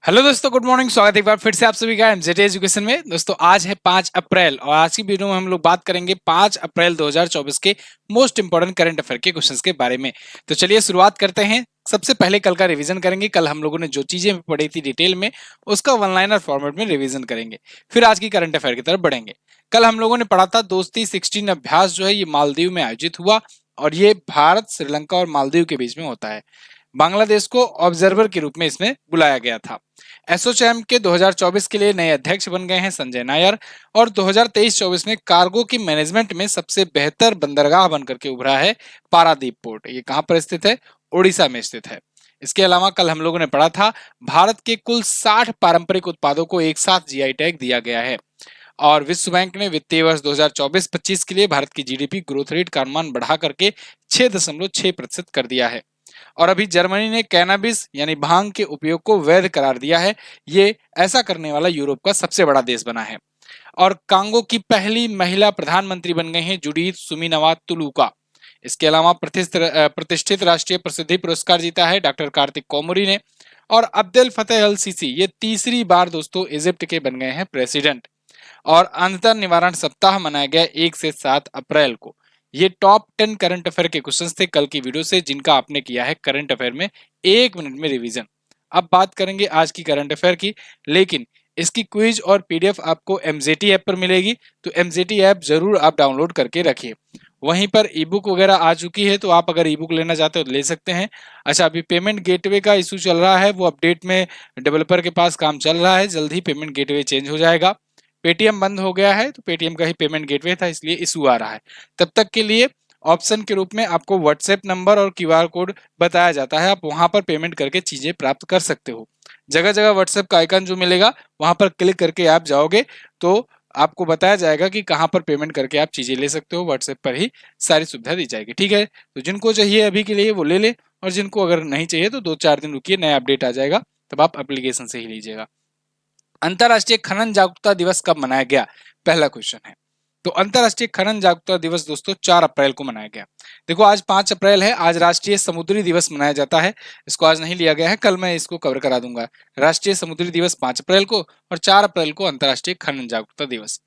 Hello दोस्तों, good morning. स्वागत है एक बार फिर से आप सभी का एमजेटी एजुकेशन में। दोस्तों आज है 5 अप्रैल और आज की वीडियो में हम लोग बात करेंगे 5 अप्रैल 2024 के मोस्ट इंपोर्टेंट करंट अफेयर के क्वेश्चंस के बारे में। तो चलिए शुरुआत करते हैं। सबसे पहले कल का रिवीजन करेंगे। कल हम लोगों ने जो चीजें पढ़ी थी डिटेल में उसका वन लाइनर फॉर्मेट में रिवीजन करेंगे, फिर आज की करंट अफेयर की तरफ बढ़ेंगे। कल हम लोगों ने पढ़ा था दोस्ती 16 अभ्यास जो है ये मालदीव में आयोजित हुआ और ये भारत, श्रीलंका और मालदीव के बीच में होता है। बांग्लादेश को ऑब्जर्वर के रूप में इसमें बुलाया गया था। एसोचैम के 2024 के लिए नए अध्यक्ष बन गए हैं संजय नायर और 2023-24 में कार्गो की मैनेजमेंट में सबसे बेहतर बंदरगाह बनकर के उभरा है पारादीप पोर्ट। ये कहां पर स्थित है? उड़ीसा में स्थित है। इसके अलावा कल हम लोगों ने पढ़ा था भारत के कुल 60 पारंपरिक उत्पादों को एक साथ जीआई टैग दिया गया है और विश्व बैंक ने वित्तीय वर्ष 2024-25 के लिए भारत की जीडीपी ग्रोथ रेट का अनुमान बढ़ा करके 6.6% कर दिया है। और अभी जर्मनी ने कैनाबिस यानी भांग के उपयोग को वैध करार दिया है। ये ऐसा करने वाला यूरोप का सबसे बड़ा देश बना है। और कांगो की पहली महिला प्रधानमंत्री बन गई हैं जुडीथ सुमिनवा तुलुका। इसके अलावा प्रतिष्ठित राष्ट्रीय प्रसिद्धि पुरस्कार जीता है डॉक्टर कार्तिक कोमरी ने। और अब्देल फतेह अल सीसी ये तीसरी बार दोस्तों इजिप्ट के बन गए हैं प्रेसिडेंट। और अंतर निवारण सप्ताह मनाया गया 1 से 7 अप्रैल को। ये टॉप 10 करंट अफेयर के क्वेश्चंस थे कल की वीडियो से, जिनका आपने किया है करंट अफेयर में 1 मिनट में रिवीजन। अब बात करेंगे आज की करंट अफेयर की, लेकिन इसकी क्विज और पीडीएफ आपको एमजेटी ऐप पर मिलेगी। तो एमजेटी ऐप जरूर आप डाउनलोड करके रखिए। वहीं पर ई बुक वगैरह आ चुकी है, तो आप अगर ई बुक लेना चाहते हो तो ले सकते हैं। अच्छा, अभी पेमेंट गेटवे का इशू चल रहा है, वो अपडेट में डेवलपर के पास काम चल रहा है। जल्द ही पेमेंट गेटवे चेंज हो जाएगा। पेटीएम बंद हो गया है, तो पेटीएम का ही पेमेंट गेटवे था, इसलिए इशू आ रहा है। तब तक के लिए ऑप्शन के रूप में आपको व्हाट्सएप नंबर और क्यूआर कोड बताया जाता है, आप वहां पर पेमेंट करके चीजें प्राप्त कर सकते हो। जगह जगह व्हाट्सएप का आइकन जो मिलेगा वहां पर क्लिक करके आप जाओगे तो आपको बताया जाएगा कि कहां पर पेमेंट करके आप चीजें ले सकते हो। व्हाट्सएप पर ही सारी सुविधा दी जाएगी। ठीक है, तो जिनको चाहिए अभी के लिए वो ले ले, और जिनको अगर नहीं चाहिए तो 2-4 दिन रुकिए, नया अपडेट आ जाएगा, तब आप एप्लीकेशन से ही लीजिएगा। अंतरराष्ट्रीय खनन जागरूकता दिवस कब मनाया गया? पहला क्वेश्चन है। तो अंतरराष्ट्रीय खनन जागरूकता दिवस दोस्तों 4 अप्रैल को मनाया गया। देखो आज 5 अप्रैल है, आज राष्ट्रीय समुद्री दिवस मनाया जाता है। इसको आज नहीं लिया गया है, कल मैं इसको कवर करा दूंगा। राष्ट्रीय समुद्री दिवस 5 अप्रैल को और 4 अप्रैल को अंतरराष्ट्रीय खनन जागरूकता दिवस।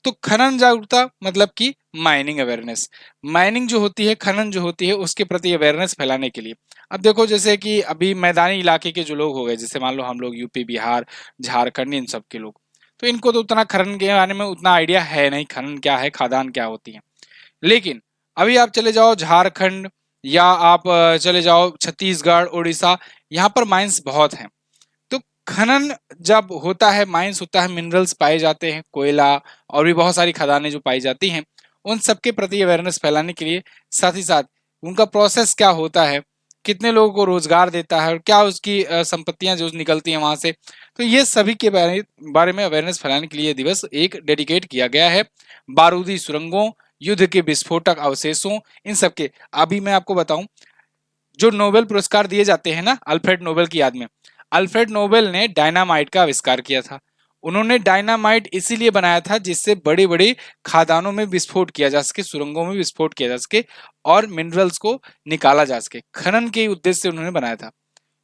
तो खनन जागरूकता मतलब कि माइनिंग अवेयरनेस। माइनिंग जो होती है, खनन जो होती है, उसके प्रति अवेयरनेस फैलाने के लिए। अब देखो जैसे कि अभी मैदानी इलाके के जो लोग हो गए, जैसे मान लो हम लोग यूपी, बिहार, झारखंड, इन सब के लोग, तो इनको तो उतना खनन के बारे में उतना आइडिया है नहीं, खनन क्या है, खादान क्या होती है। लेकिन अभी आप चले जाओ झारखंड या आप चले जाओ छत्तीसगढ़, उड़ीसा, यहाँ पर माइंस बहुत हैं। तो खनन जब होता है, माइंस होता है, मिनरल्स पाए जाते हैं, कोयला और भी बहुत सारी खदानें जो पाई जाती हैं, उन सबके प्रति अवेयरनेस फैलाने के लिए, साथ ही साथ उनका प्रोसेस क्या होता है, कितने लोगों को रोजगार देता है और क्या उसकी संपत्तियां जो निकलती हैं वहां से, तो ये सभी के बारे में अवेयरनेस फैलाने के लिए ये दिवस एक डेडिकेट किया गया है। बारूदी सुरंगों, युद्ध के विस्फोटक अवशेषों, इन सब के, अभी मैं आपको बताऊं, जो नोबेल पुरस्कार दिए जाते हैं ना अल्फ्रेड नोबेल की याद में, अल्फ्रेड नोबेल ने डायनामाइट का आविष्कार किया था। उन्होंने डायनामाइट इसीलिए बनाया था जिससे बड़ी बड़ी खादानों में विस्फोट किया जा सके, सुरंगों में विस्फोट किया जा सके और मिनरल्स को निकाला जा सके। खनन के उद्देश्य से उन्होंने बनाया था।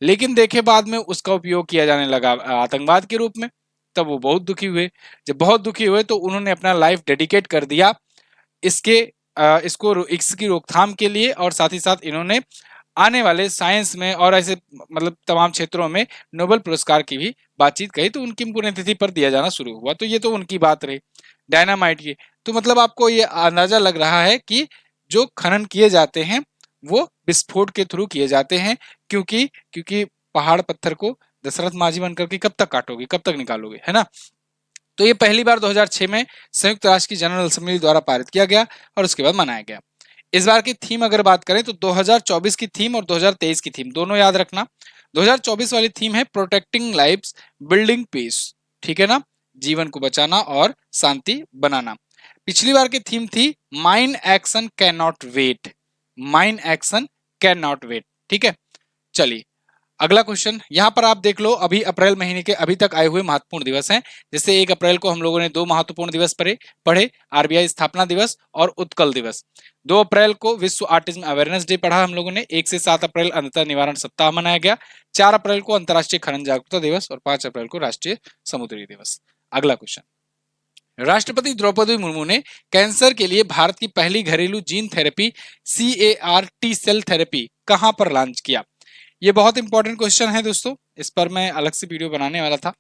लेकिन देखे बाद में उसका उपयोग किया जाने लगा आतंकवाद के रूप में, तब वो बहुत दुखी हुए। जब बहुत दुखी हुए तो उन्होंने अपना लाइफ डेडिकेट कर दिया इसके इसकी रोकथाम के लिए, और साथ ही साथ इन्होंने आने वाले साइंस में और ऐसे मतलब तमाम क्षेत्रों में नोबेल पुरस्कार की भी बातचीत कही, तो उनकी पुण्यतिथि पर दिया जाना शुरू हुआ। तो ये तो उनकी बात रही डायनामाइट की। तो मतलब आपको ये अंदाजा लग रहा है कि जो खनन किए जाते हैं वो विस्फोट के थ्रू किए जाते हैं, क्योंकि क्योंकि पहाड़ पत्थर को दशरथ माझी बनकर के कब तक काटोगे, कब तक निकालोगे, है ना। तो ये पहली बार 2006 में संयुक्त राष्ट्र की जनरल असेंबली द्वारा पारित किया गया और उसके बाद मनाया गया। इस बार की थीम अगर बात करें तो 2024 की थीम और 2023 की थीम दोनों याद रखना। 2024 वाली थीम है प्रोटेक्टिंग लाइव्स, बिल्डिंग पीस। ठीक है ना, जीवन को बचाना और शांति बनाना। पिछली बार की थीम थी mine action cannot wait, mine action cannot wait. ठीक है, चलिए अगला क्वेश्चन यहाँ पर आप देख लो, अभी अप्रैल महीने के अभी तक आए हुए महत्वपूर्ण दिवस हैं। जैसे 1 अप्रैल को हम लोगों ने 2 महत्वपूर्ण दिवस पढ़े, आरबीआई स्थापना दिवस और उत्कल दिवस। 2 अप्रैल को विश्व ऑटिज्म अवेयरनेस डे पढ़ा हम लोगों ने। 1 से 7 अप्रैल अंधता निवारण सप्ताह मनाया गया। 4 अप्रैल को अंतर्राष्ट्रीय खनन जागरूकता दिवस और 5 अप्रैल को राष्ट्रीय समुद्री दिवस। अगला क्वेश्चन, राष्ट्रपति द्रौपदी मुर्मू ने कैंसर के लिए भारत की पहली घरेलू gene therapy CAR T cell therapy कहां पर लॉन्च किया? ये बहुत इंपॉर्टेंट क्वेश्चन है दोस्तों, इस पर मैं अलग से वीडियो बनाने वाला था।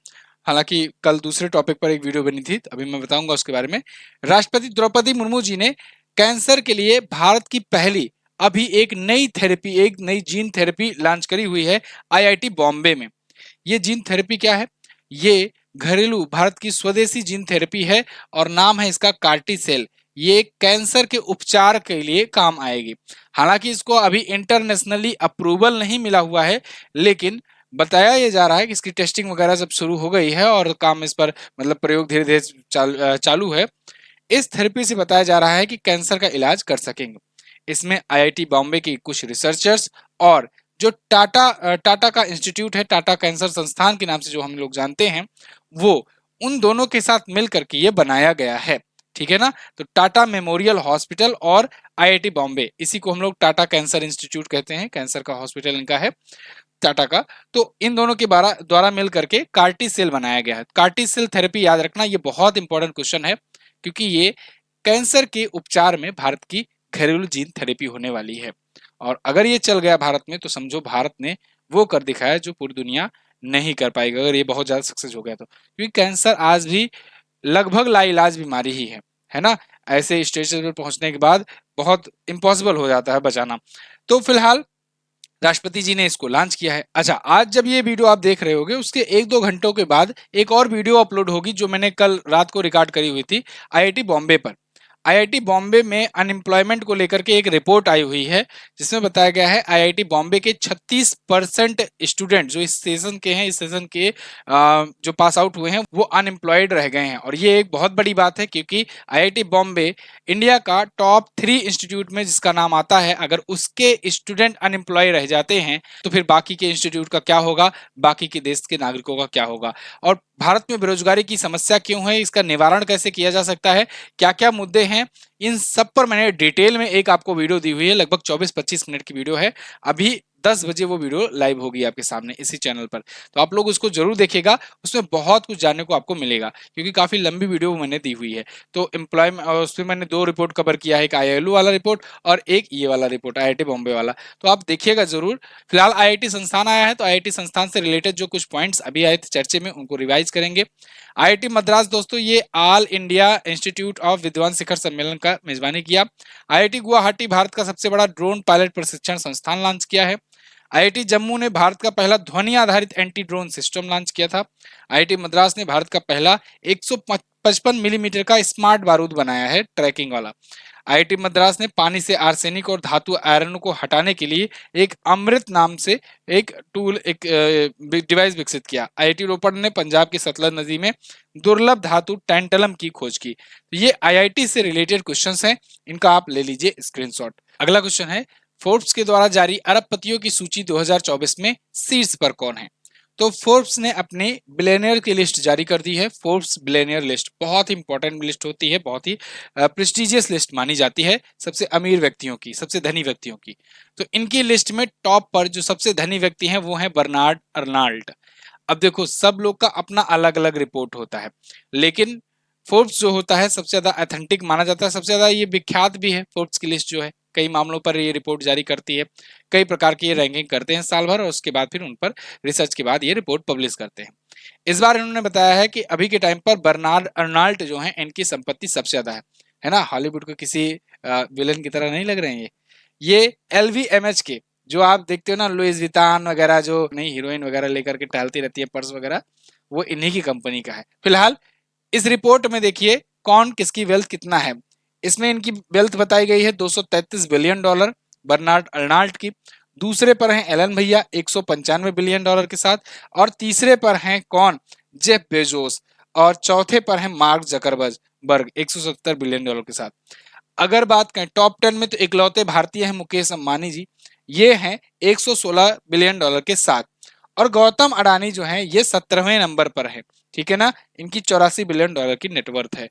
हालांकि कल दूसरे टॉपिक पर एक वीडियो बनी थी, अभी मैं बताऊंगा उसके बारे में। राष्ट्रपति द्रौपदी मुर्मू जी ने कैंसर के लिए भारत की पहली अभी एक नई थेरेपी, एक नई जीन थेरेपी लॉन्च करी हुई है IIT बॉम्बे में। ये जीन थेरेपी क्या है? ये घरेलू भारत की स्वदेशी जीन थेरेपी है और नाम है इसका कार्टी सेल। ये कैंसर के उपचार के लिए काम आएगी। हालांकि इसको अभी इंटरनेशनली अप्रूवल नहीं मिला हुआ है, लेकिन बताया ये जा रहा है कि इसकी टेस्टिंग वगैरह सब शुरू हो गई है और काम इस पर मतलब प्रयोग धीरे धीरे चालू है। इस थेरेपी से बताया जा रहा है कि कैंसर का इलाज कर सकेंगे। इसमें IIT बॉम्बे की कुछ रिसर्चर्स और जो टाटा का इंस्टीट्यूट है, टाटा कैंसर संस्थान के नाम से जो हम लोग जानते हैं, वो उन दोनों के साथ मिलकर के ये बनाया गया है। ठीक है ना? तो टाटा मेमोरियल हॉस्पिटल और IIT बॉम्बे, इसी को हम लोग टाटा कैंसर इंस्टीट्यूट कहते हैं। कैंसर का हॉस्पिटल इनका है टाटा का। तो इन दोनों के द्वारा मिल करके कार्टी सेल बनाया गया है। कार्टी सेल थेरेपी याद रखना, ये बहुत इंपॉर्टेंट क्वेश्चन है, क्योंकि ये कैंसर के उपचार में भारत की घरेलू जीन थेरेपी होने वाली है। और अगर ये चल गया भारत में, तो समझो भारत ने वो कर दिखाया जो पूरी दुनिया नहीं कर पाएगी, अगर ये बहुत ज्यादा सक्सेस हो गया तो। क्योंकि कैंसर आज भी लगभग लाइलाज बीमारी ही है ना? ऐसे स्टेज पर पहुंचने के बाद बहुत इम्पॉसिबल हो जाता है बचाना। तो फिलहाल राष्ट्रपति जी ने इसको लॉन्च किया है। अच्छा, आज जब ये वीडियो आप देख रहे होगे, उसके 1-2 घंटों के बाद एक और वीडियो अपलोड होगी जो मैंने कल रात को रिकॉर्ड करी हुई थी IIT बॉम्बे पर। IIT बॉम्बे में अनएम्प्लॉयमेंट को लेकर के एक रिपोर्ट आई हुई है, जिसमें बताया गया है IIT बॉम्बे के 36% स्टूडेंट जो इस सेशन के हैं, इस सेशन के जो पास आउट हुए हैं, वो अनएम्प्लॉयड रह गए हैं। और ये एक बहुत बड़ी बात है, क्योंकि IIT बॉम्बे इंडिया का टॉप 3 इंस्टीट्यूट में जिसका नाम आता है, अगर उसके स्टूडेंट अनएम्प्लॉय रह जाते हैं तो फिर बाकी के इंस्टीट्यूट का क्या होगा, बाकी के देश के नागरिकों का क्या होगा। और भारत में बेरोजगारी की समस्या क्यों है, इसका निवारण कैसे किया जा सकता है, क्या क्या मुद्दे हैं, इन सब पर मैंने डिटेल में एक आपको वीडियो दी हुई है। लगभग 24-25 मिनट की वीडियो है। अभी 10 बजे वो वीडियो लाइव होगी आपके सामने इसी चैनल पर, तो आप लोग उसको जरूर देखिएगा। उसमें बहुत कुछ जानने को आपको मिलेगा, क्योंकि काफी लंबी वीडियो मैंने दी हुई है। तो एम्प्लॉयमेंट, उसमें मैंने 2 रिपोर्ट कवर किया है, एक ILO वाला रिपोर्ट और एक ये वाला रिपोर्ट IIT बॉम्बे वाला। तो आप देखिएगा जरूर। फिलहाल IIT संस्थान आया है, तो IIT संस्थान से रिलेटेड जो कुछ पॉइंट्स अभी आए थे चर्चे में, उनको रिवाइज करेंगे। IIT मद्रास दोस्तों, ये ऑल इंडिया इंस्टीट्यूट ऑफ विद्वान शिखर सम्मेलन का मेजबानी किया। IIT गुवाहाटी भारत का सबसे बड़ा ड्रोन पायलट प्रशिक्षण संस्थान लॉन्च किया है। IIT जम्मू ने भारत का पहला ध्वनि आधारित एंटी ड्रोन सिस्टम लॉन्च किया था। IIT मद्रास ने भारत का पहला 155 मिलीमीटर का स्मार्ट बारूद बनाया है, ट्रैकिंग वाला। IIT मद्रास ने पानी से आर्सेनिक और धातु आयरन को हटाने के लिए एक अमृत नाम से एक टूल, एक डिवाइस विकसित किया। IIT रोपड़ ने पंजाब की सतलज नदी में दुर्लभ धातु टैंटलम की खोज की। तो ये IIT से रिलेटेड क्वेश्चंस हैं, इनका आप ले लीजिए स्क्रीनशॉट। अगला क्वेश्चन है, फोर्ब्स के द्वारा जारी अरबपतियों की सूची 2024 में शीर्ष पर कौन है? तो फोर्ब्स ने अपनी बिलियनियर की लिस्ट जारी कर दी है। फोर्ब्स बिलियनियर लिस्ट बहुत ही इंपॉर्टेंट लिस्ट होती है, बहुत ही प्रेस्टिजियस लिस्ट मानी जाती है सबसे अमीर व्यक्तियों की, सबसे धनी व्यक्तियों की। तो इनकी लिस्ट में टॉप पर जो सबसे धनी व्यक्ति हैं वो हैं बर्नार्ड अर्नाल्ड। अब देखो, सब लोग का अपना अलग अलग रिपोर्ट होता है, लेकिन फोर्ब्स जो होता है सबसे ज्यादा ऑथेंटिक माना जाता है, सबसे ज्यादा ये विख्यात भी है। फोर्ब्स की लिस्ट जो है कई मामलों पर ये रिपोर्ट जारी करती है, कई प्रकार की ये रैंकिंग करते हैं साल भर, और उसके बाद फिर उन पर रिसर्च के बाद ये रिपोर्ट पब्लिश करते हैं। इस बार इन्होंने बताया है कि अभी के टाइम पर बर्नार्ड अर्नाल्ड जो है, इनकी संपत्ति सबसे ज्यादा है ना? हॉलीवुड को किसी विलन की तरह नहीं लग रहे हैं ये LVMH के, जो आप देखते हो ना लुइस वितान वगैरह, जो नई हीरोइन वगैरह लेकर के टहलती रहती है पर्स वगैरह, वो इन्हीं की कंपनी का है। फिलहाल इस रिपोर्ट में देखिए कौन किसकी वेल्थ कितना है। इसमें इनकी वेल्थ बताई गई है $233 बिलियन बर्नार्ड अर्नाल्ड की। दूसरे पर हैं एलन भैया $195 बिलियन के साथ, और तीसरे पर हैं कौन? Jeff Bezos. और चौथे पर हैं मार्क जकरबर्ग $170 बिलियन के साथ। अगर बात करें टॉप 10 में, तो इकलौते भारतीय हैं मुकेश अंबानी जी, ये हैं $116 बिलियन के साथ। और गौतम अडानी जो है ये 17वें नंबर पर है, ठीक है ना। इनकी $84 बिलियन की नेटवर्थ है।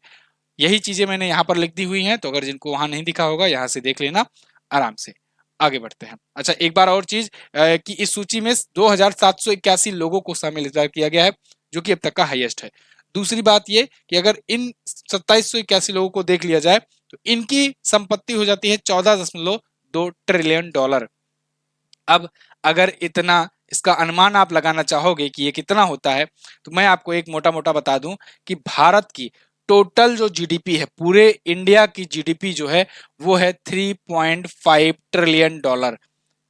यही चीजें मैंने यहाँ पर लिख दी हुई हैं, तो अगर जिनको वहां नहीं दिखा होगा यहाँ से देख लेना आराम से। आगे बढ़ते हैं। अच्छा, एक बार और चीज कि इस सूची में 2781 लोगों को शामिल किया गया है, जो कि अब तक का हाईएस्ट है। दूसरी बात ये कि अगर इन 2781 लोगों को देख लिया जाए तो इनकी संपत्ति हो जाती है $14.2 ट्रिलियन। अब अगर इतना इसका अनुमान आप लगाना चाहोगे कि ये कितना होता है, तो मैं आपको एक मोटा मोटा बता दूं कि भारत की टोटल जो जीडीपी है, पूरे इंडिया की जीडीपी जो है वो है $3.5 ट्रिलियन।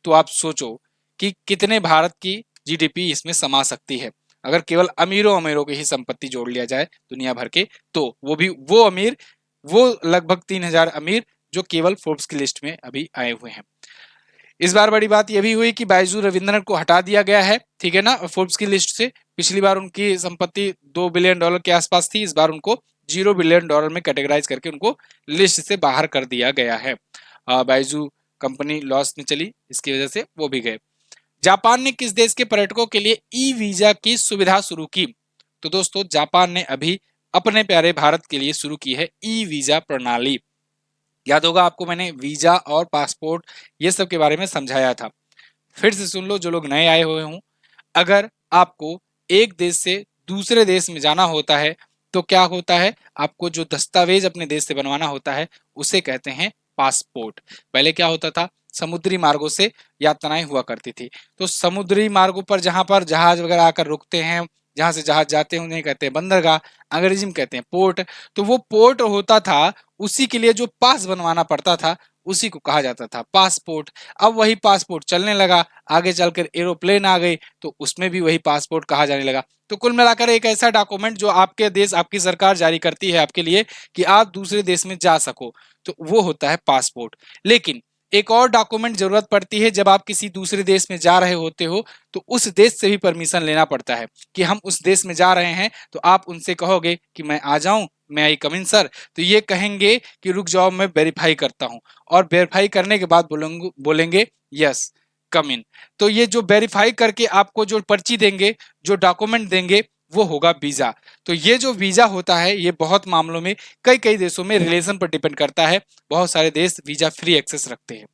तो आप सोचो कि कितने भारत की जीडीपी इसमें समा सकती है, अगर केवल अमीरों अमीरों की ही संपत्ति जोड़ लिया जाए दुनिया भर के, तो वो भी वो अमीर, वो लगभग 3000 अमीर जो केवल फोर्ब्स की लिस्ट में अभी आए हुए हैं। इस बार बड़ी बात यह भी हुई कि बाइजू रविंद्रन को हटा दिया गया है, ठीक है ना, फोर्ब्स की लिस्ट से। पिछली बार उनकी संपत्ति $2 बिलियन के आसपास थी, इस बार उनको $0 बिलियन में कैटेगराइज करके उनको लिस्ट से बाहर कर दिया गया है। बाइजू कंपनी लॉस में चली, इसकी वजह से वो भी गए। जापान ने किस देश के पर्यटकों के लिए ई वीजा की सुविधा शुरू की? तो दोस्तों, जापान ने अभी अपने प्यारे भारत के लिए शुरू की है ई वीजा प्रणाली। याद होगा आपको, मैंने वीजा और पासपोर्ट ये सब के बारे में समझाया था। फिर से सुन लो जो लोग नए आए हुए हों। अगर आपको एक देश से दूसरे देश में जाना होता है तो क्या होता है, आपको जो दस्तावेज अपने देश से बनवाना होता है उसे कहते हैं पासपोर्ट। पहले क्या होता था, समुद्री मार्गों से यात्राएं हुआ करती थी, तो समुद्री मार्गों पर जहां पर जहाज वगैरह आकर रुकते हैं, जहां से जहाज जाते हैं उन्हें कहते हैं बंदरगाह, अंग्रेजी में कहते हैं पोर्ट। तो वो पोर्ट होता था, उसी के लिए जो पास बनवाना पड़ता था उसी को कहा जाता था पासपोर्ट। अब वही पासपोर्ट चलने लगा, आगे चलकर एरोप्लेन आ गई तो उसमें भी वही पासपोर्ट कहा जाने लगा। तो कुल मिलाकर एक ऐसा डॉक्यूमेंट जो आपके देश, आपकी सरकार जारी करती है आपके लिए कि आप दूसरे देश में जा सको, तो वो होता है पासपोर्ट। लेकिन एक और डॉक्यूमेंट जरूरत पड़ती है जब आप किसी दूसरे देश में जा रहे होते हो, तो उस देश से भी परमिशन लेना पड़ता है कि हम उस देश में जा रहे हैं। तो आप उनसे कहोगे कि मैं आ जाऊं, मैं आई कम इन सर, तो ये कहेंगे कि रुक जाओ मैं वेरीफाई करता हूं, और वेरीफाई करने के बाद बोलेंगे यस कम इन। तो ये जो वेरीफाई करके आपको जो पर्ची देंगे, जो डॉक्यूमेंट देंगे, वो होगा वीजा। तो ये जो वीजा होता है ये बहुत मामलों में कई कई देशों में रिलेशन पर डिपेंड करता है। बहुत सारे देश वीजा फ्री एक्सेस रखते हैं।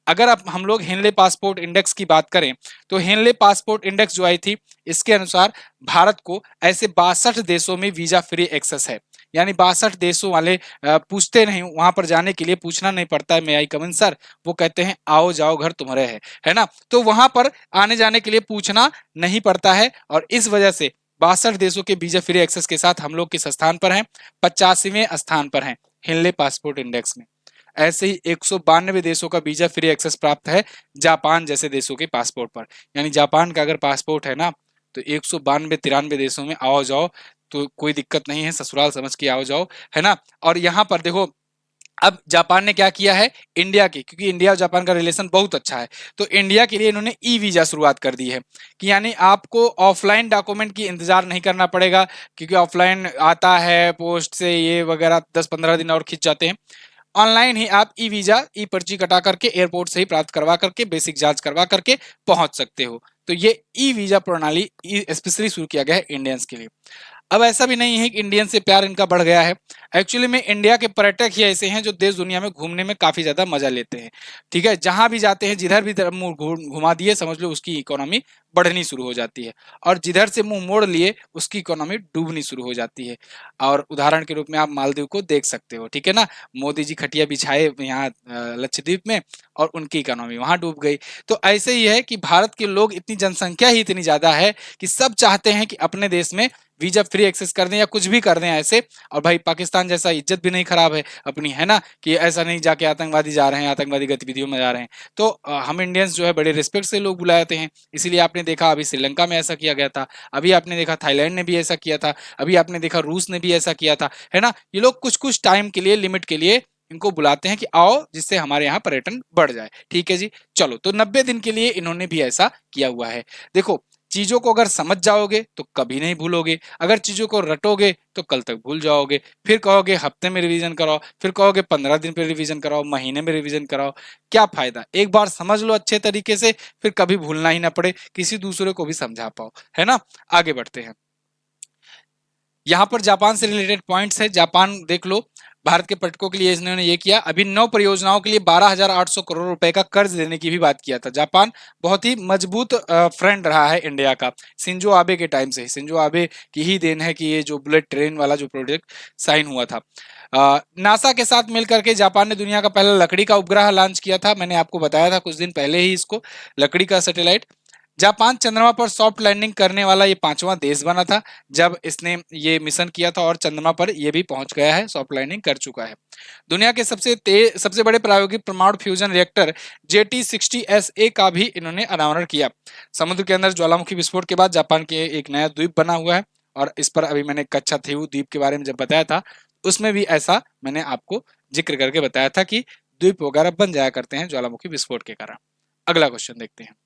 अगर अब हम लोग हेनले पासपोर्ट इंडेक्स की बात करें तो हेनले पासपोर्ट इंडेक्स जो आई थी, इसके अनुसार भारत को ऐसे 62 देशों में वीजा फ्री एक्सेस है। यानी 62 देशों वाले पूछते नहीं, वहां पर जाने के लिए पूछना नहीं पड़ता है मैं आई कम इन सर, वो कहते हैं आओ जाओ घर तुम्हारे है ना। तो वहां पर आने जाने के लिए पूछना नहीं पड़ता है, और इस वजह से 62 देशों के वीजा फ्री एक्सेस के साथ हम लोग किस स्थान पर हैं, 85वें स्थान पर हैं हेनले पासपोर्ट इंडेक्स में। ऐसे ही 192 देशों का वीजा फ्री एक्सेस प्राप्त है जापान जैसे देशों के पासपोर्ट पर। यानी जापान का अगर पासपोर्ट है ना, तो 192-93 देशों में आओ जाओ, तो कोई दिक्कत नहीं है, ससुराल समझ के आओ जाओ, है ना। और यहाँ पर देखो, अब जापान ने क्या किया है इंडिया के, क्योंकि इंडिया और जापान का रिलेशन बहुत अच्छा है, तो इंडिया के लिए इन्होंने ई वीजा शुरुआत कर दी है कि यानी आपको ऑफलाइन डॉक्यूमेंट की इंतजार नहीं करना पड़ेगा, क्योंकि ऑफलाइन आता है पोस्ट से ये वगैरह 10-15 दिन और खिंच जाते हैं। ऑनलाइन ही आप ई वीजा, ई पर्ची कटा करके एयरपोर्ट से ही प्राप्त करवा करके बेसिक जांच करवा करके पहुंच सकते हो। तो ये ई वीजा प्रणाली स्पेशली शुरू किया गया है इंडियंस के लिए। अब ऐसा भी नहीं है कि इंडियन से प्यार इनका बढ़ गया है। एक्चुअली में इंडिया के पर्यटक ही ऐसे हैं जो देश दुनिया में घूमने में काफी ज्यादा मजा लेते हैं, ठीक है। जहां भी जाते हैं, जिधर भी मुंह घुमा दिए, समझ लो उसकी इकोनॉमी बढ़नी शुरू हो जाती है, और जिधर से मुंह मोड़ लिए उसकी इकोनॉमी डूबनी शुरू हो जाती है। और उदाहरण के रूप में आप मालदीव को देख सकते हो, ठीक है ना। मोदी जी खटिया बिछाए यहाँ लक्षद्वीप में, और उनकी इकोनॉमी वहां डूब गई। तो ऐसे ही है कि भारत के लोग, इतनी जनसंख्या ही इतनी ज्यादा है कि सब चाहते हैं कि अपने देश में वीजा फ्री एक्सेस कर दें या कुछ भी कर दें ऐसे। और भाई पाकिस्तान जैसा इज्जत भी नहीं खराब है अपनी, है ना, कि ऐसा नहीं जाके आतंकवादी जा रहे हैं, आतंकवादी गतिविधियों में जा रहे हैं। तो हम इंडियंस जो है बड़े रिस्पेक्ट से लोग बुलाते हैं। इसीलिए आपने देखा अभी श्रीलंका में ऐसा किया गया था, अभी आपने देखा थाईलैंड ने भी ऐसा किया था, अभी आपने देखा रूस ने भी ऐसा किया था, है ना। ये लोग कुछ कुछ टाइम के लिए, लिमिट के लिए इनको बुलाते हैं कि आओ, जिससे हमारे यहाँ पर्यटन बढ़ जाए, ठीक है जी। चलो, तो 90 दिन के लिए इन्होंने भी ऐसा किया हुआ है। देखो, चीजों को अगर समझ जाओगे तो कभी नहीं भूलोगे, अगर चीजों को रटोगे तो कल तक भूल जाओगे, फिर कहोगे हफ्ते में रिवीजन कराओ, फिर कहोगे 15 दिन पे रिवीजन कराओ, महीने में रिवीजन कराओ। क्या फायदा, एक बार समझ लो अच्छे तरीके से, फिर कभी भूलना ही ना पड़े, किसी दूसरे को भी समझा पाओ, है ना। आगे बढ़ते हैं। यहाँ पर जापान से रिलेटेड पॉइंट्स है। जापान देख लो, भारत के पर्यटकों के लिए इन्होंने ये किया, अभी 9 परियोजनाओं के लिए 12,800 करोड़ रुपए का कर्ज देने की भी बात किया था। जापान बहुत ही मजबूत फ्रेंड रहा है इंडिया का, शिंजो आबे के टाइम से। शिंजो आबे की ही देन है कि ये जो बुलेट ट्रेन वाला जो प्रोजेक्ट साइन हुआ था। नासा के साथ मिलकर के जापान ने दुनिया का पहला लकड़ी का उपग्रह लॉन्च किया था, मैंने आपको बताया था कुछ दिन पहले ही इसको, लकड़ी का सैटेलाइट। जापान चंद्रमा पर सॉफ्ट लैंडिंग करने वाला ये 5वां देश बना था जब इसने ये मिशन किया था, और चंद्रमा पर ये भी पहुंच गया है, सॉफ्ट लैंडिंग कर चुका है। दुनिया के सबसे बड़े प्रायोगिक परमाणु फ्यूजन रिएक्टर JT60SA का भी इन्होंने अनावरण किया। समुद्र के अंदर ज्वालामुखी विस्फोट के बाद जापान के एक नया द्वीप बना हुआ है, और इस पर अभी मैंने कच्छाथीवु द्वीप के बारे में जब बताया था, उसमें भी ऐसा मैंने आपको जिक्र करके बताया था कि द्वीप वगैरह बन जाया करते हैं ज्वालामुखी विस्फोट के कारण। अगला क्वेश्चन देखते हैं।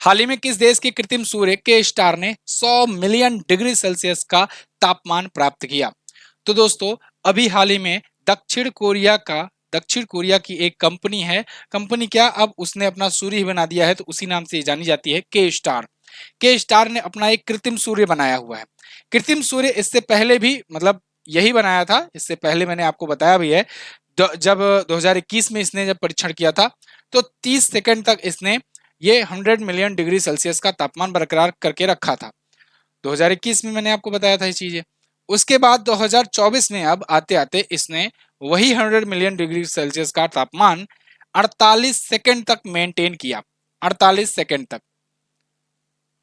हाल ही में किस देश के कृत्रिम सूर्य के स्टार ने 100 मिलियन डिग्री सेल्सियस का तापमान प्राप्त किया? तो दोस्तों, अभी हाल ही में दक्षिण कोरिया की एक कंपनी है, कंपनी क्या, अब उसने अपना सूर्य ही बना दिया है, तो उसी नाम से जानी जाती है, के स्टार। के स्टार ने अपना एक कृत्रिम सूर्य बनाया हुआ है। कृत्रिम सूर्य इससे पहले भी मतलब यही बनाया था, इससे पहले मैंने आपको बताया भी है। जब 2021 में इसने जब परीक्षण किया था, तो 30 सेकंड तक इसने ये 100 मिलियन डिग्री सेल्सियस का तापमान बरकरार करके रखा था। 2021 में मैंने आपको बताया था ये चीजें। उसके बाद 2024 में अब आते आते इसने वही 100 मिलियन डिग्री सेल्सियस का तापमान 48 सेकंड तक मेंटेन किया। 48 सेकंड तक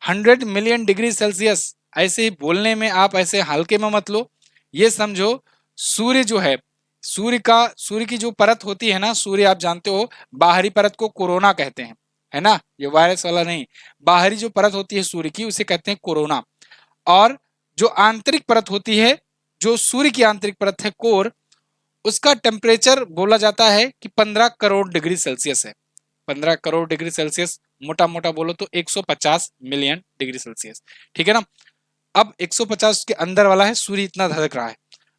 100 मिलियन डिग्री सेल्सियस, ऐसे ही बोलने में आप ऐसे हल्के में मत लो, ये समझो सूर्य जो है, सूर्य की जो परत होती है ना, सूर्य आप जानते हो बाहरी परत को कोरोना कहते हैं, है ना, ये वायरस वाला नहीं, बाहरी जो परत होती है सूर्य की उसे कहते हैं कोरोना। और जो आंतरिक परत होती है, जो सूर्य की आंतरिक परत है कोर, उसका टेम्परेचर बोला जाता है कि 15 करोड़ डिग्री सेल्सियस है। 15 करोड़ डिग्री सेल्सियस, मोटा मोटा बोलो तो 150 मिलियन डिग्री सेल्सियस, ठीक है ना। अब 150 के अंदर वाला है, सूर्य इतना धड़क रहा है।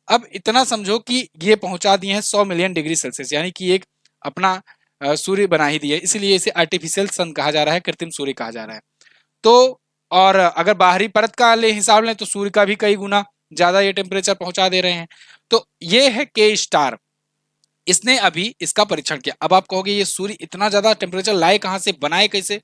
अब इतना समझो कि ये पहुंचा दिए हैं 100 मिलियन डिग्री सेल्सियस, यानी कि एक अपना सूर्य बना ही दिया, इसलिए इसे आर्टिफिशियल सन कहा जा रहा है, कृत्रिम सूर्य कहा जा रहा है। तो और अगर बाहरी परत का ले हिसाब लें तो सूर्य का भी कई गुना ज्यादा ये टेम्परेचर पहुंचा दे रहे हैं। तो ये है के स्टार, इसने अभी इसका परीक्षण किया। अब आप कहोगे ये सूर्य इतना ज्यादा टेम्परेचर लाए कहां से, बनाए कैसे?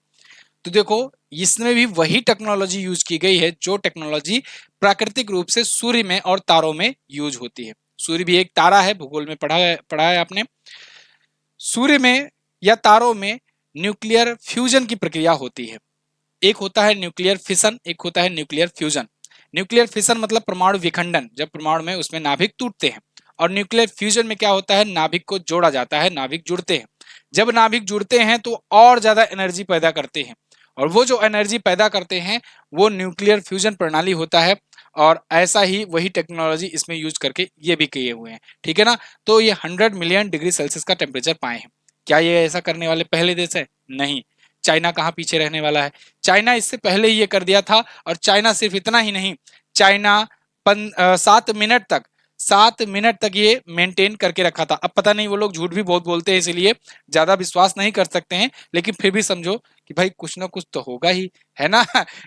तो देखो, इसमें भी वही टेक्नोलॉजी यूज की गई है जो टेक्नोलॉजी प्राकृतिक रूप से सूर्य में और तारों में यूज होती है। सूर्य भी एक तारा है, भूगोल में पढ़ा है आपने। सूर्य में या तारों में न्यूक्लियर फ्यूजन की प्रक्रिया होती है। एक होता है न्यूक्लियर फिशन, एक होता है न्यूक्लियर फ्यूजन। न्यूक्लियर फिशन मतलब परमाणु विखंडन, जब परमाणु में उसमें नाभिक टूटते हैं। और न्यूक्लियर फ्यूजन में क्या होता है, नाभिक को जोड़ा जाता है, नाभिक जुड़ते हैं। जब नाभिक जुड़ते हैं तो और ज्यादा एनर्जी पैदा करते हैं, और वो जो एनर्जी पैदा करते हैं वो न्यूक्लियर फ्यूजन प्रणाली होता है। और ऐसा ही वही टेक्नोलॉजी इसमें यूज करके ये भी किए हुए हैं, ठीक है ना। तो ये 100 मिलियन डिग्री सेल्सियस का टेम्परेचर पाए हैं। क्या ये ऐसा करने वाले पहले देश है? नहीं। चाइना कहाँ पीछे रहने वाला है, चाइना इससे पहले ही ये कर दिया था। और चाइना सिर्फ इतना ही नहीं, चाइना 7 मिनट तक ये मेंटेन करके रखा था। अब पता नहीं, वो लोग झूठ भी बहुत बोलते हैं, इसलिए ज्यादा विश्वास नहीं कर सकते हैं, लेकिन फिर भी समझो कि भाई कुछ ना कुछ तो होगा ही, है ना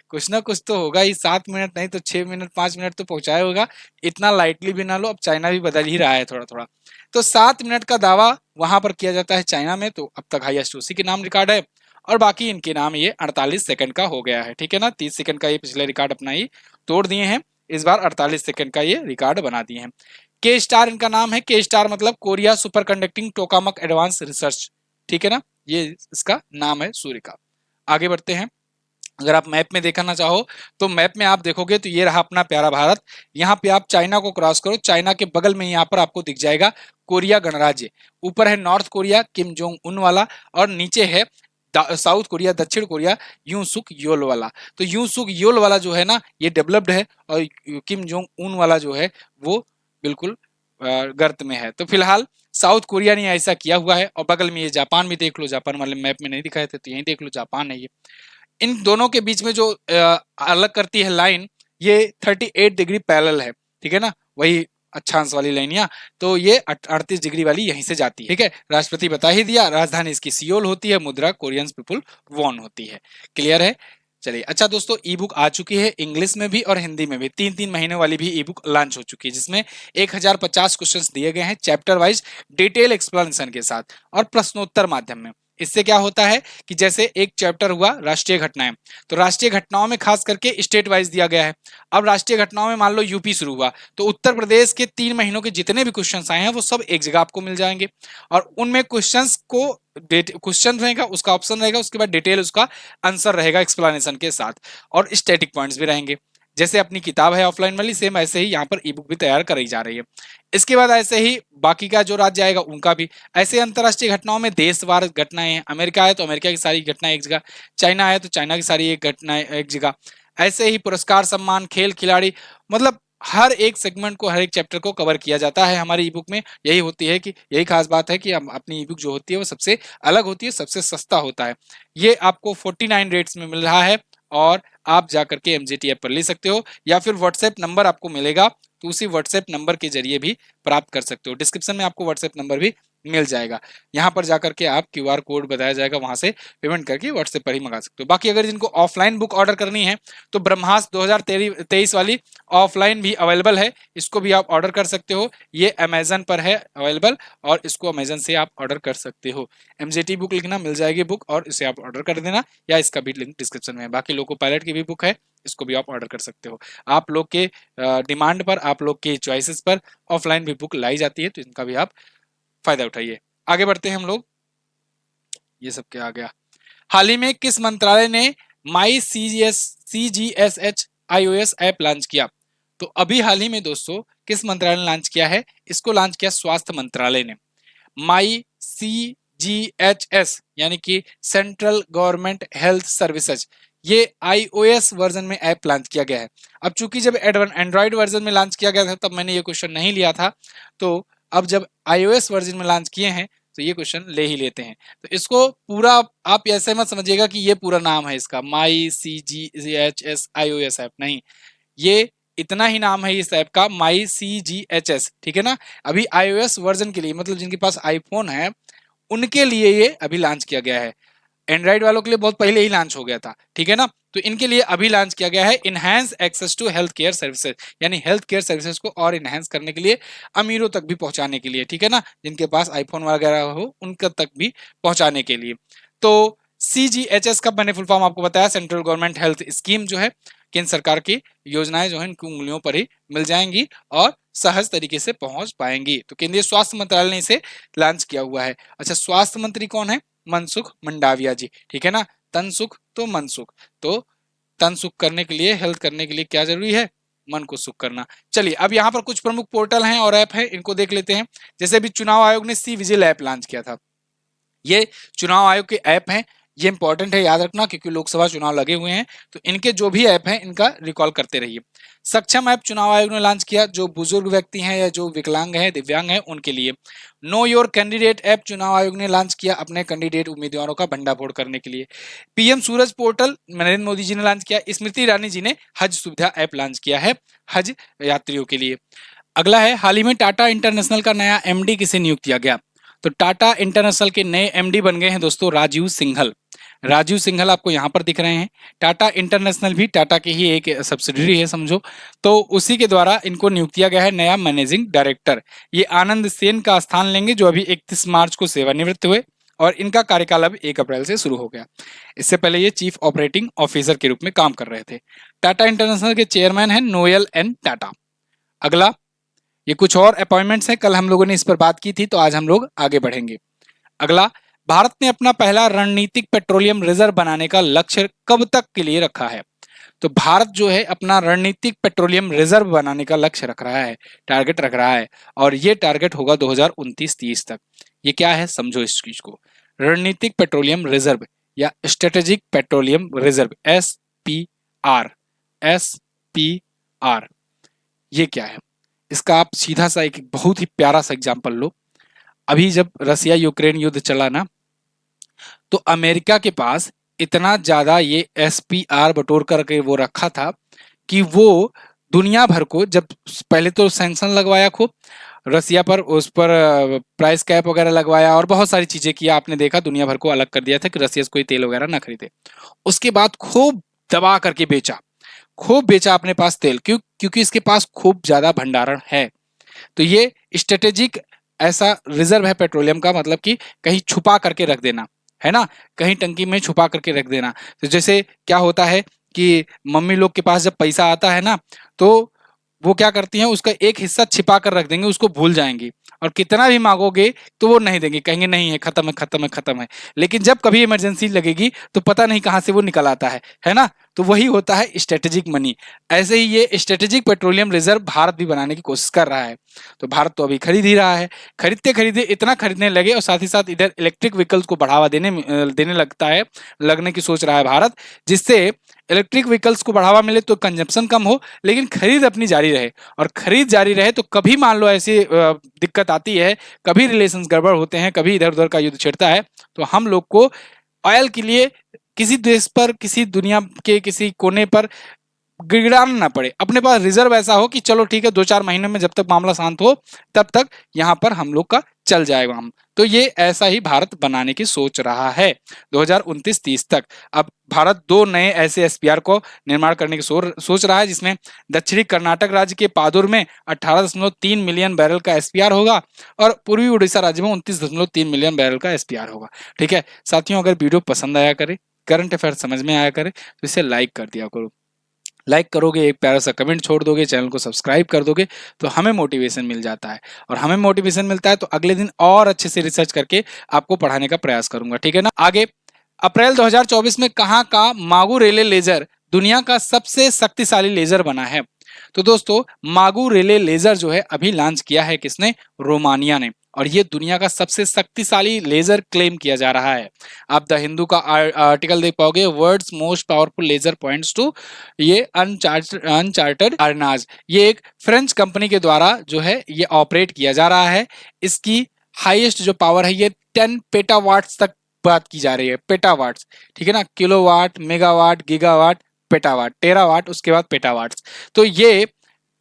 कुछ ना कुछ तो होगा ही। 7 मिनट नहीं तो 6 मिनट 5 मिनट तो पहुंचाया होगा, इतना लाइटली भी ना लो। अब चाइना भी बदल ही रहा है थोड़ा थोड़ा। तो 7 मिनट का दावा वहां पर किया जाता है चाइना में, तो अब तक हाईएस्ट उसी के नाम रिकॉर्ड है। और बाकी इनके नाम ये 48 सेकंड का हो गया है, ठीक है ना। 30 सेकंड का ये पिछले रिकॉर्ड अपना ही तोड़ दिए हैं, इस बार 48 सेकंड का ये रिकॉर्ड बना दिए हैं। के स्टार इनका नाम है, के स्टार मतलब Korea super conducting tokamak advance research, ठीक है ना, ये इसका नाम है सूर्य का। आगे बढ़ते हैं। अगर आप मैप में देखना चाहो तो मैप में आप देखोगे तो ये रहा अपना प्यारा भारत। यहाँ पे आप चाइना को क्रॉस करो, चाइना के बगल में यहाँ पर आपको दिख जाएगा कोरिया गणराज्य। ऊपर है north Korea Kim Jong Un वाला, और नीचे है साउथ कोरिया, दक्षिण कोरिया यूं सुक योल वाला। तो यूं सुक योल वाला जो है ना, ये डेवलप्ड है, और किम जोंग उन वाला जो है वो बिल्कुल गर्त में है। तो फिलहाल साउथ कोरिया ने ऐसा किया हुआ है। और बगल में ये जापान भी देख लो, जापान वाले मैप में नहीं दिखाए थे तो यही देख लो, जापान है ये। इन दोनों के बीच में जो अलग करती है लाइन, ये 38 डिग्री पैरेलल है, ठीक है ना, वही अक्षांश वाली लाइन, या तो ये 38 डिग्री वाली यहीं से जाती है, ठीक है। राष्ट्रपति बता ही दिया, राजधानी इसकी सियोल होती है, मुद्रा कोरियन पीपुल वॉन होती है। क्लियर है। चलिए, अच्छा दोस्तों, ई बुक आ चुकी है इंग्लिश में भी और हिंदी में भी, 3-3 महीने वाली भी ई बुक लॉन्च हो चुकी है, जिसमें 1050 क्वेश्चंस दिए गए हैं चैप्टर वाइज डिटेल एक्सप्लेनेशन के साथ और प्रश्नोत्तर माध्यम में। इससे क्या होता है कि जैसे एक चैप्टर हुआ राष्ट्रीय घटनाएं, तो राष्ट्रीय घटनाओं में खास करके स्टेट वाइज दिया गया है। अब राष्ट्रीय घटनाओं में मान लो यूपी शुरू हुआ, तो उत्तर प्रदेश के 3 महीनों के जितने भी क्वेश्चंस आए हैं वो सब एक जगह आपको मिल जाएंगे, और उनमें क्वेश्चंस को क्वेश्चन रहेगा, उसका ऑप्शन रहेगा, उसके बाद डिटेल उसका आंसर रहेगा एक्सप्लेनेशन के साथ, और स्टैटिक पॉइंट्स भी रहेंगे। जैसे अपनी किताब है ऑफलाइन वाली, सेम ऐसे ही यहाँ पर ई बुक भी तैयार कराई जा रही है। इसके बाद ऐसे ही बाकी का जो राज्य आएगा उनका भी, ऐसे अंतरराष्ट्रीय घटनाओं में देशवार घटनाएं हैं, अमेरिका है तो अमेरिका की सारी घटनाएं एक जगह, चाइना है तो चाइना की सारी एक घटनाएं एक जगह, ऐसे ही पुरस्कार सम्मान खेल खिलाड़ी, मतलब हर एक सेगमेंट को, हर एक चैप्टर को कवर किया जाता है हमारी ई बुक में। यही होती है कि यही खास बात है कि हम अपनी ई बुक जो होती है वो सबसे अलग होती है, सबसे सस्ता होता है। ये आपको 49 रेट्स में मिल रहा है, और आप जा करके एमजीटी ऐप पर ले सकते हो, या फिर व्हाट्सएप नंबर आपको मिलेगा, तो उसी व्हाट्सएप नंबर के जरिए भी प्राप्त कर सकते हो। डिस्क्रिप्शन में आपको व्हाट्सएप नंबर भी मिल जाएगा, यहाँ पर जाकर के आप क्यूआर कोड बताया जाएगा, वहां से पेमेंट करके व्हाट्सएप पर ही मंगा सकते हो। बाकी अगर जिनको ऑफलाइन बुक ऑर्डर करनी है तो ब्रह्मास्त्र 2023 वाली ऑफलाइन भी अवेलेबल है, इसको भी आप ऑर्डर कर सकते हो। ये अमेजन पर है अवेलेबल, और इसको अमेजन से आप ऑर्डर कर सकते हो। एमजीटी बुक लिखना, मिल जाएगी बुक, और इसे आप ऑर्डर कर देना, या इसका भी लिंक डिस्क्रिप्शन में है। बाकी लोको पायलट की भी बुक है, इसको भी आप ऑर्डर कर सकते हो। आप लोग के डिमांड पर, आप लोग के चॉइसेस पर ऑफलाइन भी बुक लाई जाती है, तो इनका भी आप फायदा उठाइए। आगे बढ़ते हैं हम लोग, ये सब क्या आ गया। हाल ही में किस मंत्रालय ने माई CGSH iOS ऐप लॉन्च किया? तो अभी हाल ही में दोस्तों किस मंत्रालय ने लॉन्च किया है? इसको लॉन्च किया स्वास्थ्य मंत्रालय ने। माई CGHS यानी कि सेंट्रल गवर्नमेंट हेल्थ सर्विसेज, ये iOS वर्जन में ऐप लॉन्च किया गया है। अब चूंकि जब एंड्रॉइड वर्जन में लॉन्च किया गया था तब मैंने ये क्वेश्चन नहीं लिया था, तो अब जब iOS वर्जन में लॉन्च किए हैं तो ये क्वेश्चन ले ही लेते हैं। तो इसको पूरा आप ऐसे मत समझिएगा कि ये पूरा नाम है इसका, माई CGHS iOS ऐप, नहीं, ये इतना ही नाम है इस ऐप का, माई CGHS, ठीक है ना। अभी iOS वर्जन के लिए, मतलब जिनके पास आईफोन है उनके लिए ये अभी लॉन्च किया गया है। एंड्रॉइड वालों के लिए बहुत पहले ही लॉन्च हो गया था, ठीक है ना। तो इनके लिए अभी लॉन्च किया गया है enhance access to health care services, यानी हेल्थ केयर सर्विसेज को और इनहैंस करने के लिए, अमीरों तक भी पहुंचाने के लिए, ठीक है ना, जिनके पास आईफोन वगैरह हो उनका तक भी पहुंचाने के लिए। तो CGHS का मैंने फुल फॉर्म आपको बताया, सेंट्रल गवर्नमेंट हेल्थ स्कीम जो है, केंद्र सरकार की योजनाएं जो है इनकी उंगलियों पर ही मिल जाएंगी और सहज तरीके से पहुंच पाएंगी। तो केंद्रीय स्वास्थ्य मंत्रालय ने इसे लॉन्च किया हुआ है। अच्छा, स्वास्थ्य मंत्री कौन है? मनसुख मंडाविया जी, ठीक है ना। तन सुख तो मन सुख, तो तन सुख करने के लिए, हेल्थ करने के लिए क्या जरूरी है? मन को सुख करना। चलिए, अब यहाँ पर कुछ प्रमुख पोर्टल हैं और ऐप हैं, इनको देख लेते हैं। जैसे अभी चुनाव आयोग ने सी विजिल ऐप लॉन्च किया था, ये चुनाव आयोग के ऐप हैं, ये इंपॉर्टेंट है याद रखना, क्योंकि लोकसभा चुनाव लगे हुए हैं, तो इनके जो भी ऐप हैं इनका रिकॉल करते रहिए। सक्षम ऐप चुनाव आयोग ने लॉन्च किया, जो बुजुर्ग व्यक्ति हैं या जो विकलांग हैं, दिव्यांग हैं, उनके लिए। नो योर कैंडिडेट ऐप चुनाव आयोग ने लॉन्च किया, अपने कैंडिडेट उम्मीदवारों का भंडाफोड़ करने के लिए। पीएम सूरज पोर्टल नरेंद्र मोदी जी ने लॉन्च किया। स्मृति ईरानी जी ने हज सुविधा ऐप लॉन्च किया है हज यात्रियों के लिए। अगला है, हाल ही में टाटा इंटरनेशनल का नया एमडी किसे नियुक्त किया गया? तो टाटा इंटरनेशनल के नए एमडी बन गए हैं दोस्तों राजीव सिंघल। राजीव सिंघल आपको यहाँ पर दिख रहे हैं। टाटा इंटरनेशनल भी टाटा की ही एक सब्सिडरी है समझो, तो उसी के द्वारा इनको नियुक्त किया गया है नया मैनेजिंग डायरेक्टर। ये आनंद सेन का स्थान लेंगे, जो अभी 31 मार्च को सेवानिवृत्त हुए, और इनका कार्यकाल अब 1 अप्रैल से शुरू हो गया। इससे पहले ये चीफ ऑपरेटिंग ऑफिसर के रूप में काम कर रहे थे। टाटा इंटरनेशनल के चेयरमैन है नोएल एन टाटा। अगला, ये कुछ और अपॉइंटमेंट्स हैं, कल हम लोगों ने इस पर बात की थी, तो आज हम लोग आगे बढ़ेंगे। अगला, भारत ने अपना पहला रणनीतिक पेट्रोलियम रिजर्व बनाने का लक्ष्य कब तक के लिए रखा है? तो भारत जो है अपना रणनीतिक पेट्रोलियम रिजर्व बनाने का लक्ष्य रख रहा है, टारगेट रख रहा है, और ये टारगेट होगा 2029-30 तक। ये क्या है समझो इस चीज को, रणनीतिक पेट्रोलियम रिजर्व या स्ट्रेटेजिक पेट्रोलियम रिजर्व, SPR, ये क्या है? इसका आप सीधा सा एक बहुत ही प्यारा सा एग्जांपल लो। अभी जब रसिया यूक्रेन युद्ध चला ना, तो अमेरिका के पास इतना ज्यादा ये एसपीआर बटोर करके वो रखा था कि वो दुनिया भर को, जब पहले तो सैंक्शन लगवाया खूब रसिया पर, उस पर प्राइस कैप वगैरह लगवाया और बहुत सारी चीजें किया, आपने देखा दुनिया भर को अलग कर दिया था कि रसिया से कोई तेल वगैरह ना खरीदे। उसके बाद खूब दबा करके बेचा, खूब बेचा अपने पास तेल, क्योंकि इसके पास खूब ज्यादा भंडारण है। तो ये स्ट्रेटेजिक ऐसा रिजर्व है पेट्रोलियम का, मतलब कि कहीं छुपा करके रख देना, है ना, कहीं टंकी में छुपा करके रख देना। तो जैसे क्या होता है कि मम्मी लोग के पास जब पैसा आता है ना, तो वो क्या करती हैं, उसका एक हिस्सा छिपा कर रख देंगे, उसको भूल जाएंगी, और कितना भी मांगोगे तो वो नहीं देंगे, कहेंगे नहीं है, खत्म है, खत्म है, खत्म है। लेकिन जब कभी इमरजेंसी लगेगी तो पता नहीं कहां से वो निकल आता है ना। तो वही होता है स्ट्रेटेजिक मनी। ऐसे ही ये स्ट्रेटेजिक पेट्रोलियम रिजर्व भारत भी बनाने की कोशिश कर रहा है। तो भारत तो अभी खरीद ही रहा है, खरीदते खरीदते इतना खरीदने लगे, और साथ ही साथ इधर इलेक्ट्रिक व्हीकल्स को बढ़ावा देने लगता है, लगने की सोच रहा है भारत, जिससे इलेक्ट्रिक व्हीकल्स को बढ़ावा मिले तो कंजप्शन कम हो, लेकिन खरीद अपनी जारी रहे। और खरीद जारी रहे तो कभी मान लो ऐसी दिक्कत आती है, कभी रिलेशंस गड़बड़ होते हैं, कभी इधर उधर का युद्ध छिड़ता है, तो हम लोग को ऑयल के लिए किसी देश पर, किसी दुनिया के किसी कोने पर गिड़गिड़ाना ना पड़े। अपने पास रिजर्व ऐसा हो कि चलो ठीक है, 2-4 महीने में जब तक मामला शांत हो तब तक यहाँ पर हम लोग का चल जाएगा हम। तो ये ऐसा ही भारत बनाने की सोच रहा है 2029-30 तक। अब भारत 2 नए ऐसे एसपीआर को निर्माण करने की सोच रहा है, जिसमें दक्षिणी कर्नाटक राज्य के पादुर में 18.3 मिलियन बैरल का एसपीआर होगा, और पूर्वी उड़ीसा राज्य में 29.3 मिलियन बैरल का एसपीआर होगा। ठीक है साथियों, अगर वीडियो पसंद आया करे, करंट अफेयर समझ में आया करे, तो इसे लाइक कर दिया करो। लाइक करोगे, एक प्यारा सा कमेंट छोड़ दोगे, चैनल को सब्सक्राइब कर दोगे, तो हमें मोटिवेशन मिल जाता है, और हमें मोटिवेशन मिलता है तो अगले दिन और अच्छे से रिसर्च करके आपको पढ़ाने का प्रयास करूंगा। ठीक है ना। आगे, अप्रैल 2024 में कहाँ का मागू रेले लेजर दुनिया का सबसे शक्तिशाली लेजर बना है? तो दोस्तों, मागू रेले लेजर जो है अभी लॉन्च किया है किसने? रोमानिया ने, और ये दुनिया का सबसे शक्तिशाली लेजर क्लेम किया जा रहा है। आप द हिंदू का आर्टिकल देख पाओगे, world's most powerful laser points to ये अनचार्टर्ड अरनाज। ये एक फ्रेंच कंपनी के द्वारा जो है ये ऑपरेट किया जा रहा है। इसकी हाईएस्ट जो पावर है ये 10 पेटावाट्स तक बात की जा रही है, पेटावाट्स। ठीक है ना, किलोवाट, मेगावाट, गीगावाट, पेटावाट, टेरावाट, उसके बाद पेटावाट्स। तो ये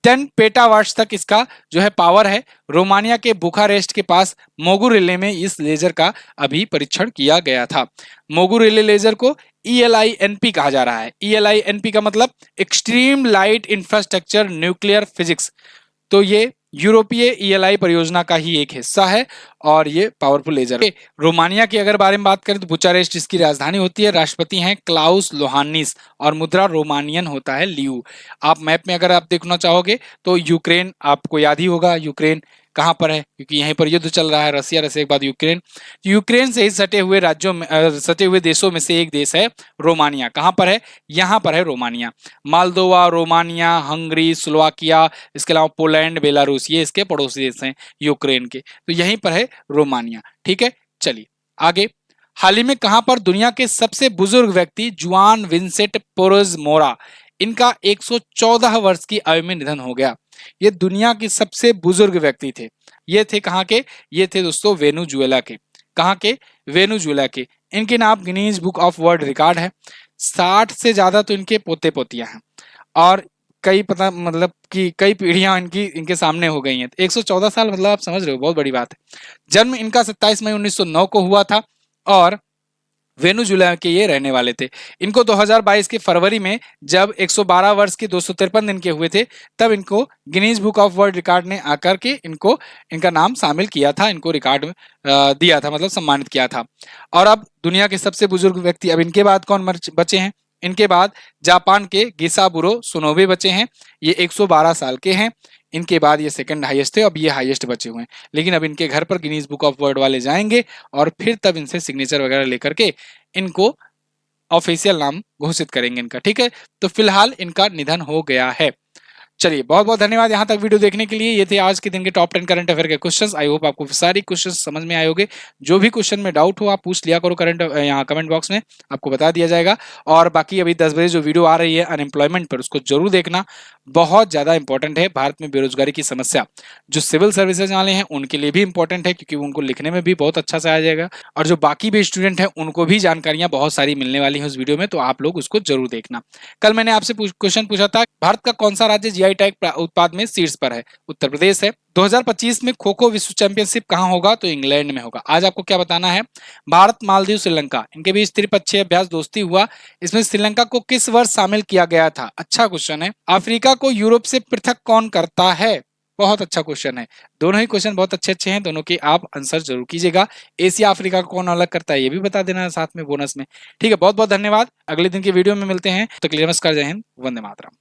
10 पेटावाट्स तक इसका जो है पावर है। रोमानिया के बुखारेस्ट के पास मोगुरेले में इस लेजर का अभी परीक्षण किया गया था। मोगुरेले लेजर को ELINP कहा जा रहा है। ELINP का मतलब extreme light infrastructure nuclear physics. तो ये यूरोपीय ELI परियोजना का ही एक हिस्सा है, और ये पावरफुल लेजर है। रोमानिया की अगर बारे में बात करें तो बुचारेस्ट इसकी राजधानी होती है, राष्ट्रपति हैं क्लाउस लोहानिस, और मुद्रा रोमानियन होता है लियू। आप मैप में अगर आप देखना चाहोगे तो यूक्रेन आपको याद ही होगा। यूक्रेन कहाँ पर है? क्योंकि यहीं पर युद्ध चल रहा है, रसिया, रसिया के बाद यूक्रेन। यूक्रेन से ही सटे हुए राज्यों में सटे हुए देशों में से एक देश है रोमानिया। कहाँ पर है? यहाँ पर है Romania. Moldova, Romania, Hungary, Slovakia, इसके अलावा पोलैंड, बेलारूस, ये इसके पड़ोसी देश हैं यूक्रेन के। तो यहीं पर है रोमानिया। ठीक है, चलिए आगे। हाल ही में कहां पर दुनिया के सबसे बुजुर्ग व्यक्ति जुआन विंसेंट पोरेज मोरा, इनका 114 वर्ष की आयु में निधन हो गया। ये दुनिया के सबसे बुजुर्ग व्यक्ति थे। ये थे कहां के? ये थे दोस्तों वेनेजुएला के। कहां के? वेनेजुएला के। इनके नाम Guinness book of world record है। 60 से ज्यादा तो इनके पोते पोतियां हैं, और कई पता मतलब कि कई पीढ़ियां इनके सामने हो गई हैं। 114 साल मतलब आप समझ रहे हो, बहुत बड़ी बात है। जन्म इनका 27 मई 1909 को हुआ था, और वेनेजुएला के ये रहने वाले थे। इनको 2022 के फरवरी में जब 112 वर्ष के 253 दिन के हुए थे, तब इनको Guinness book of world record ने आकर के इनका नाम शामिल किया था, इनको रिकॉर्ड में दिया था, मतलब सम्मानित किया था। और अब दुनिया के सबसे बुजुर्ग व्यक्ति अब इनके बाद कौन बचे हैं? इनके बाद जापान के गिसाबुरो सुनोबे बचे हैं। ये 112 साल के हैं। इनके बाद ये सेकंड हाईएस्ट थे, अब ये हाईएस्ट बचे हुए हैं। लेकिन अब इनके घर पर गिनीज बुक ऑफ वर्ल्ड वाले जाएंगे, और फिर तब इनसे सिग्नेचर वगैरह लेकर के इनको ऑफिशियल नाम घोषित करेंगे इनका। ठीक है, तो फिलहाल इनका निधन हो गया है। चलिए बहुत बहुत धन्यवाद यहाँ तक वीडियो देखने के लिए। ये थे आज के दिन के टॉप 10 करंट अफेयर के क्वेश्चंस। आई होप आपको सारी क्वेश्चंस समझ में आए होंगे। जो भी क्वेश्चन में डाउट हो आप पूछ लिया करो करंट यहाँ कमेंट बॉक्स में, आपको बता दिया जाएगा। और बाकी अभी 10 बजे जो वीडियो आ रही है अनएम्प्लॉयमेंट पर, उसको जरूर देखना, बहुत ज्यादा इंपॉर्टेंट है। भारत में बेरोजगारी की समस्या जो सिविल सर्विसेज वाले हैं उनके लिए भी इंपॉर्टेंट है, क्योंकि उनको लिखने में भी बहुत अच्छा से आ जाएगा। और जो बाकी भी स्टूडेंट हैं उनको भी जानकारियां बहुत सारी मिलने वाली हैं उस वीडियो में, तो आप लोग उसको जरूर देखना। कल मैंने आपसे क्वेश्चन पूछा था, भारत का कौन सा राज्य जीआई टैग उत्पाद में शीर्ष पर है? उत्तर प्रदेश है। 2025 में खो खो विश्व चैंपियनशिप कहां होगा? तो इंग्लैंड में होगा। आज आपको क्या बताना है, भारत मालदीव श्रीलंका इनके बीच त्रिपक्षीय अभ्यास दोस्ती हुआ, इसमें श्रीलंका को किस वर्ष शामिल किया गया था? अच्छा क्वेश्चन है। अफ्रीका को यूरोप से पृथक कौन करता है? बहुत अच्छा क्वेश्चन है। दोनों ही क्वेश्चन बहुत अच्छे अच्छे हैं, दोनों के आप आंसर जरूर कीजिएगा। एशिया अफ्रीका को कौन अलग करता है ये भी बता देना साथ में बोनस में। ठीक है, बहुत बहुत धन्यवाद। अगले दिन की वीडियो में मिलते हैं, तो नमस्कार, जय हिंद, वंदे मातरम।